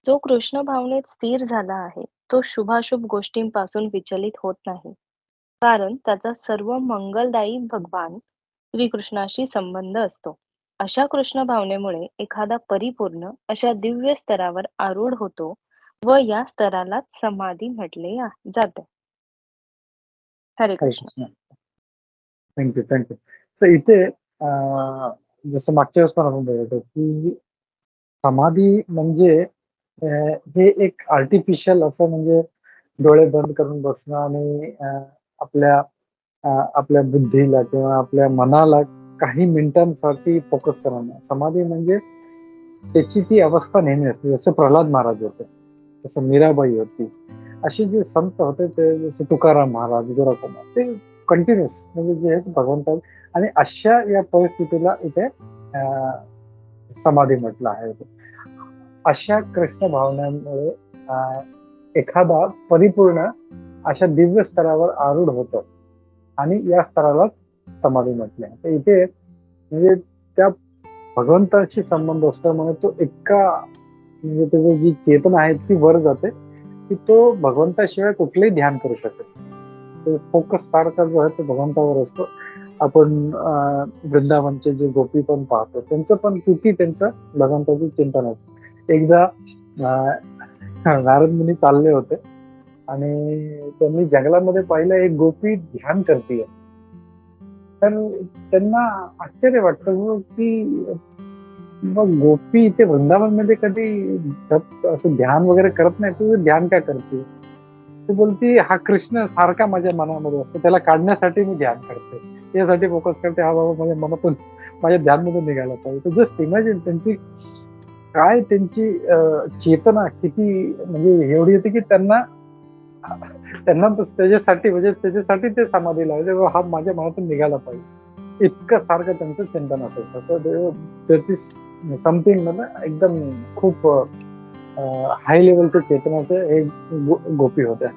जो कृष्ण भावनेत स्थिर झाला आहे, तो शुभाशुभ गोष्टींपासून विचलित होत नाही. कारण त्याचा सर्व मंगलदायी भगवान श्रीकृष्णाशी संबंध असतो. अशा कृष्ण भावनेमुळे एखादा परिपूर्ण अशा दिव्य स्तरावर आरूढ होतो व या स्तरालाच समाधी म्हटले जाते. हरे हरे कृष्ण. कृष्ण. Thank you thank you. तर इथे जसं मागच्या वेळेस पण आपण बोलत होतो की समाधी म्हणजे हे एक आर्टिफिशियल असं म्हणजे डोळे बंद करून बसणं आणि आपल्या आपल्या बुद्धीला किंवा आपल्या मनाला काही मिनिटांसाठी फोकस करणं. समाधी म्हणजे त्याची ती अवस्था नेहमी असते. जसं प्रल्हाद महाराज होते, जसं मीराबाई होती. असे जे संत होते ते जसे तुकाराम महाराज, विदुराकुमार ते कंटिन्युअस म्हणजे जे आहेत भगवंता आणि अशा या परिस्थितीला इथे समाधी म्हटलं आहे. अशा कृष्ण भावनांमुळे एखादा परिपूर्ण अशा दिव्य स्तरावर आरूढ होतो आणि या स्तराला समाधी म्हटले. तर इथे म्हणजे त्या भगवंताशी संबंध असल्यामुळे तो इतका म्हणजे त्याची जी चेतना आहे ती वर जाते की तो भगवंताशिवाय कुठलंही ध्यान करू शकत. तो फोकस सारखा जो आहे तो भगवंतावर असतो. आपण वृंदावनचे जे गोपी पण पाहतो त्यांचं पण किती त्यांचं भगवंताचं चिंतन असतं. एकदा नारद मुनी चालले होते आणि त्यांनी जंगलामध्ये पाहिलं एक गोपी ध्यान करते. तर त्यांना आश्चर्य वाटतं की मग गोपी इथे वृंदावनमध्ये कधी असं ध्यान वगैरे करत नाही, तू ध्यान का करते? ती बोलती हा कृष्ण सारखा माझ्या मनामध्ये असतो, त्याला काढण्यासाठी मी ध्यान करते, त्यासाठी फोकस करते. हा बाबा माझ्या मनातून माझ्या ध्यानमधून निघायला पाहिजे. तर जस्ट इमॅजिन त्यांची काय त्यांची चेतना किती म्हणजे एवढी होती की त्यांना त्यांना त्याच्यासाठी म्हणजे त्याच्यासाठी ते समाधी लावले हा माझ्या मनातून निघाला पाहिजे, इतकं सारखं त्यांचं चिंतन असायचं. तर त्याची समथिंग ना एकदम खूप हाय लेवलच्या चेतनाचे हे गोपी होत्या.